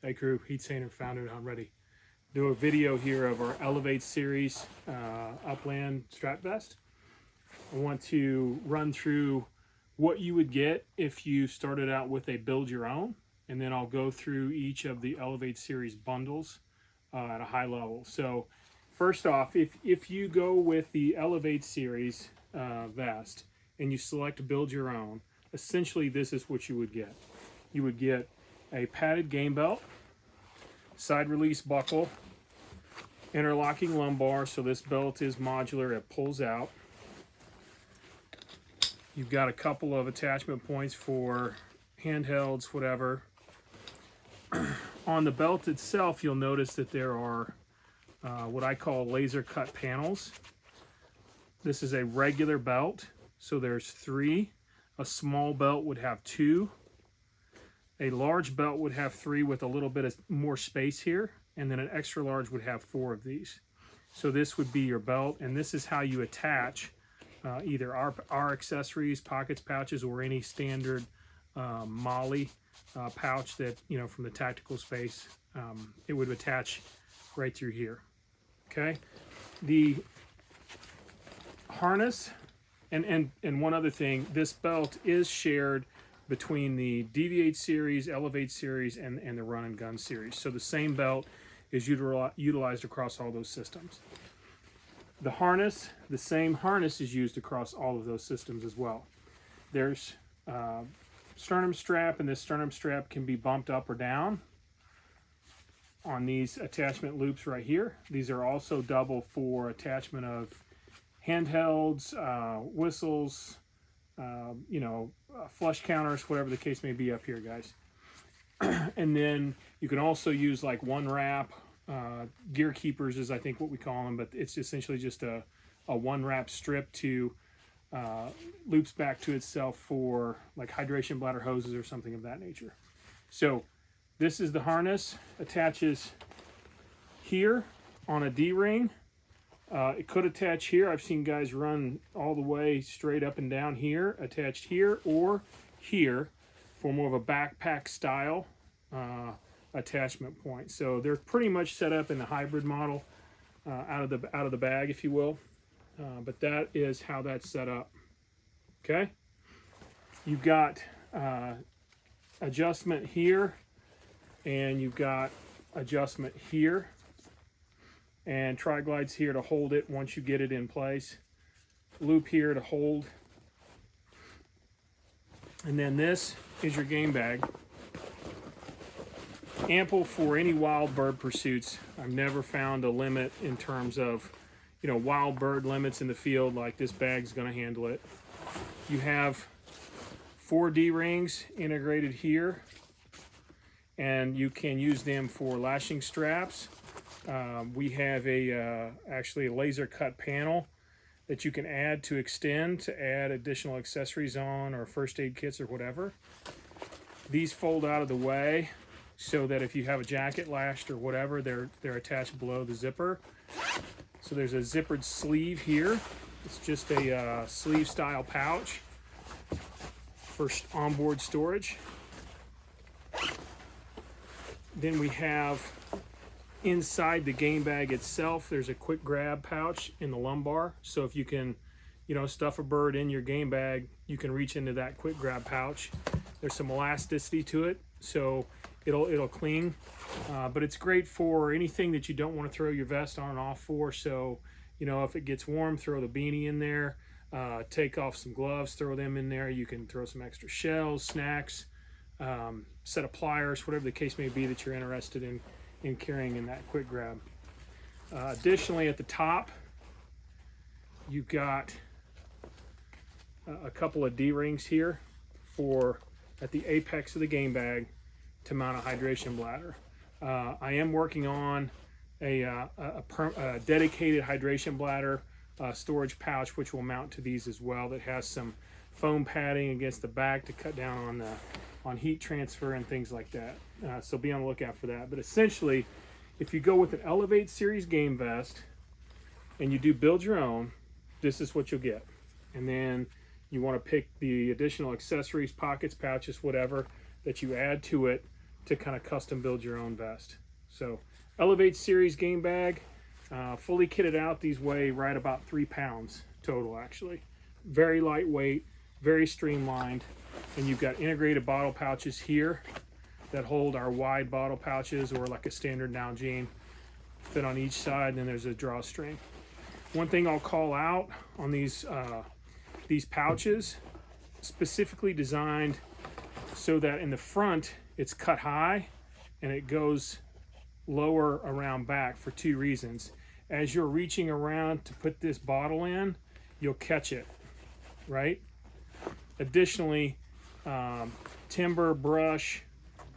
Hey crew, Heat Saner, founder at Hunt Redi. Do a video here of our Elevate series Upland strap vest. I want to run through what you would get if you started out with a build your own, and then I'll go through each of the Elevate series bundles at a high level. So first off, if you go with the Elevate series vest and you select build your own, essentially this is what you would get. You would get a padded game belt, side release buckle, interlocking lumbar, so this belt is modular, it pulls out. You've got a couple of attachment points for handhelds, whatever. On the belt itself, you'll notice that there are what I call laser cut panels. This is a regular belt, so there's 3. A small belt would have 2. A large belt would have 3 with a little bit of more space here, and then an extra large would have 4 of these. So this would be your belt, and this is how you attach either our accessories, pockets, pouches, or any standard molly pouch that, you know, from the tactical space, it would attach right through here. Okay, the harness, and one other thing, this belt is shared between the Deviate series, Elevate series, and the Run and Gun series. So the same belt is utilized across all those systems. The harness, the same harness is used across all of those systems as well. There's sternum strap, and this sternum strap can be bumped up or down on these attachment loops right here. These are also double for attachment of handhelds, whistles, flush counters, whatever the case may be up here, guys. And then you can also use like one wrap, gear keepers is I think what we call them, but it's essentially just a one wrap strip to loops back to itself for like hydration bladder hoses or something of that nature. So this is the harness, attaches here on a D-ring. It could attach here. I've seen guys run all the way straight up and down here, attached here or here for more of a backpack style attachment point. So they're pretty much set up in the hybrid model out of the bag, if you will. But that is how that's set up. Okay, you've got adjustment here, and you've got adjustment here, and tri-glides here to hold it once you get it in place. Loop here to hold. And then this is your game bag. Ample for any wild bird pursuits. I've never found a limit in terms of, you know, wild bird limits in the field like this bag's gonna handle it. You have 4 D-rings integrated here, and you can use them for lashing straps. We have actually a laser cut panel that you can add to extend to add additional accessories on, or first aid kits or whatever. These fold out of the way so that if you have a jacket lashed or whatever, they're attached below the zipper. So there's a zippered sleeve here. It's just a sleeve style pouch for onboard storage. Then we have inside the game bag itself, there's a quick grab pouch in the lumbar. So if you can, you know, stuff a bird in your game bag, you can reach into that quick grab pouch. There's some elasticity to it, so it'll cling. But it's great for anything that you don't want to throw your vest on and off for. So, you know, if it gets warm, throw the beanie in there. Take off some gloves, throw them in there. You can throw some extra shells, snacks, set of pliers, whatever the case may be that you're interested in carrying in that quick grab. Additionally, at the top, you've got a couple of D-rings here for at the apex of the game bag to mount a hydration bladder. I am working on a dedicated hydration bladder storage pouch, which will mount to these as well, that has some foam padding against the back to cut down on heat transfer and things like that. So be on the lookout for that. But essentially, if you go with an Elevate series game vest and you do build your own, this is what you'll get. And then you want to pick the additional accessories, pockets, pouches, whatever, that you add to it to kind of custom build your own vest. So Elevate Series game bag, fully kitted out, these weigh right about 3 pounds total actually. Very lightweight, very streamlined, and you've got integrated bottle pouches here that hold our wide bottle pouches, or like a standard Nalgene, fit on each side, and then there's a drawstring. One thing I'll call out on these pouches, specifically designed so that in the front it's cut high and it goes lower around back for 2 reasons. As you're reaching around to put this bottle in, you'll catch it, right? Additionally, timber, brush,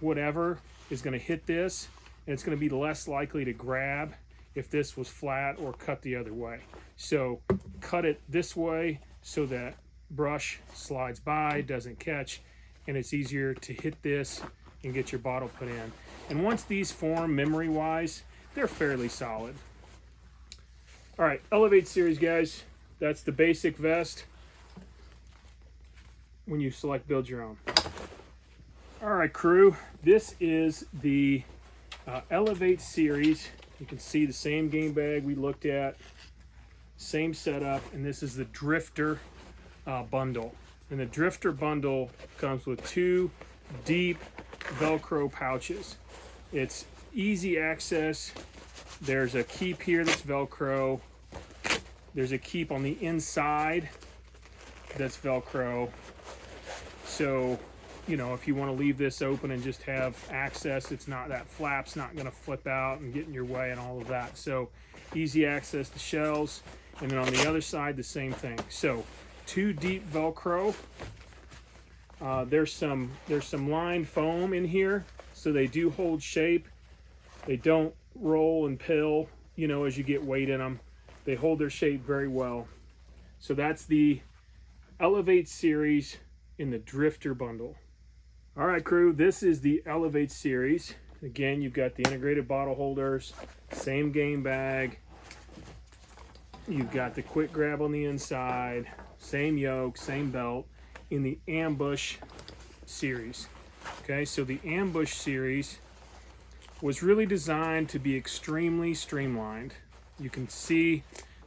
whatever is going to hit this, and it's going to be less likely to grab if this was flat or cut the other way. So cut it this way so that brush slides by, doesn't catch, and it's easier to hit this and get your bottle put in. And once these form memory wise, they're fairly solid. All right, Elevate Series, guys. That's the basic vest when you select build your own. All right, crew, this is the Elevate Series. You can see the same game bag we looked at, same setup, and this is the Drifter bundle. And the Drifter bundle comes with 2 deep Velcro pouches. It's easy access. There's a keep here that's Velcro. There's a keep on the inside that's Velcro. So, you know, if you want to leave this open and just have access, it's not, that flap's not going to flip out and get in your way and all of that. So easy access to shells. And then on the other side, the same thing. So 2 deep Velcro. There's some lined foam in here, so they do hold shape. They don't roll and pill, you know, as you get weight in them. They hold their shape very well. So that's the Elevate Series in the Drifter bundle. All right, crew, this is the Elevate Series. Again, you've got the integrated bottle holders, same game bag. You've got the quick grab on the inside, same yoke, same belt, in the Ambush series. Okay, so the Ambush series was really designed to be extremely streamlined. You can see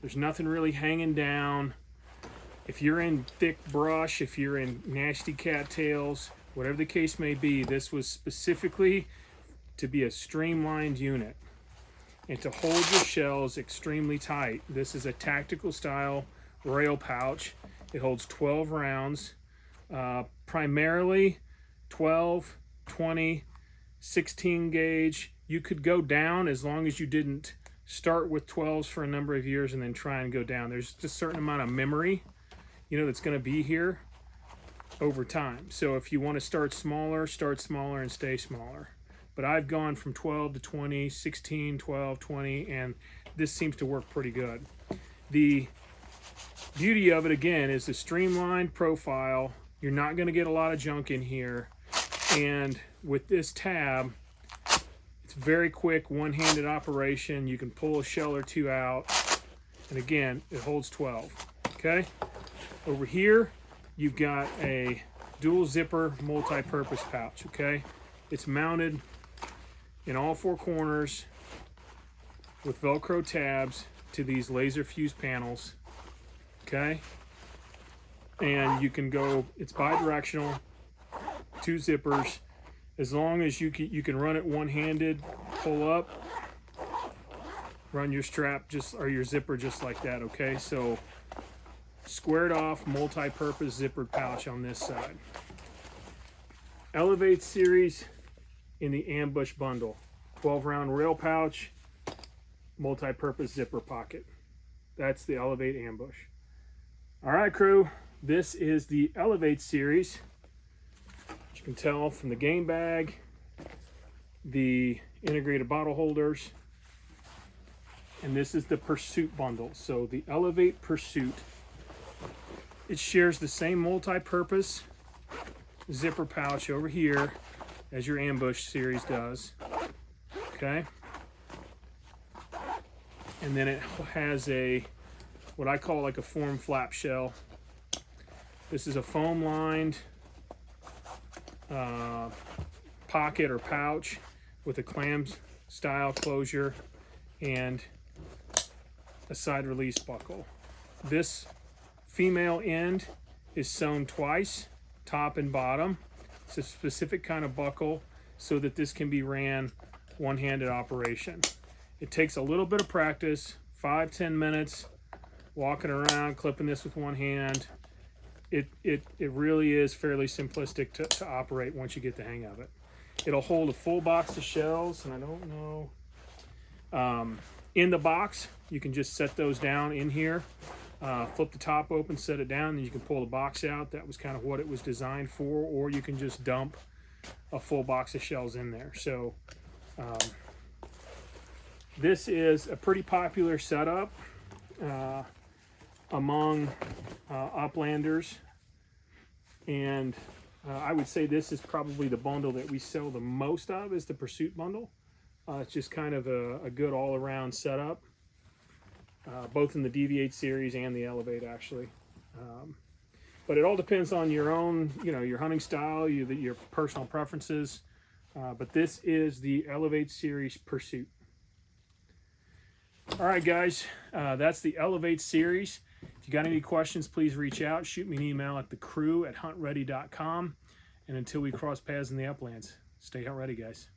there's nothing really hanging down. If you're in thick brush, if you're in nasty cattails, whatever the case may be, this was specifically to be a streamlined unit and to hold your shells extremely tight. This is a tactical style rail pouch. It holds 12 rounds, primarily 12, 20, 16 gauge. You could go down as long as you didn't start with 12s for a number of years and then try and go down. There's just a certain amount of memory, you know, that's going to be here over time. So if you want to start smaller and stay smaller. But I've gone from 12 to 20, 16, 12, 20, and this seems to work pretty good. The beauty of it, again, is the streamlined profile. You're not going to get a lot of junk in here. And with this tab, it's very quick, one-handed operation. You can pull a shell or 2 out. And again, it holds 12. Okay? Over here, you've got a dual zipper multi-purpose pouch. Okay? It's mounted in all 4 corners with Velcro tabs to these laser fused panels. Okay? And you can go, it's bi-directional, 2 zippers. As long as you can run it one-handed, pull up, run your strap or your zipper just like that, okay? So squared off, multi-purpose zippered pouch on this side. Elevate series in the Ambush bundle. 12-round rail pouch, multi-purpose zipper pocket. That's the Elevate Ambush. All right, crew, this is the Elevate series. You can tell from the game bag, the integrated bottle holders, and this is the Pursuit bundle. So the Elevate Pursuit, it shares the same multi-purpose zipper pouch over here as your Ambush series does. Okay, and then it has what I call like a form flap shell. This is a foam lined pocket or pouch with a clam style closure and a side release buckle. This female end is sewn twice, top and bottom. It's a specific kind of buckle so that this can be ran one-handed operation. It takes a little bit of practice, 5-10 minutes, walking around, clipping this with one hand. It really is fairly simplistic to operate once you get the hang of it. It'll hold a full box of shells, and I don't know. In the box, you can just set those down in here. Flip the top open, set it down, and you can pull the box out. That was kind of what it was designed for, or you can just dump a full box of shells in there. So this is a pretty popular setup among Uplanders, and I would say this is probably the bundle that we sell the most of, is the Pursuit bundle. It's just kind of a good all-around setup, both in the Deviate series and the Elevate, actually. But it all depends on your own, your hunting style, your personal preferences. But this is the Elevate series Pursuit. All right, guys, that's the Elevate series. If you got any questions, please reach out. Shoot me an email at thecrew@huntredi.com. And until we cross paths in the uplands, stay hunt ready, guys.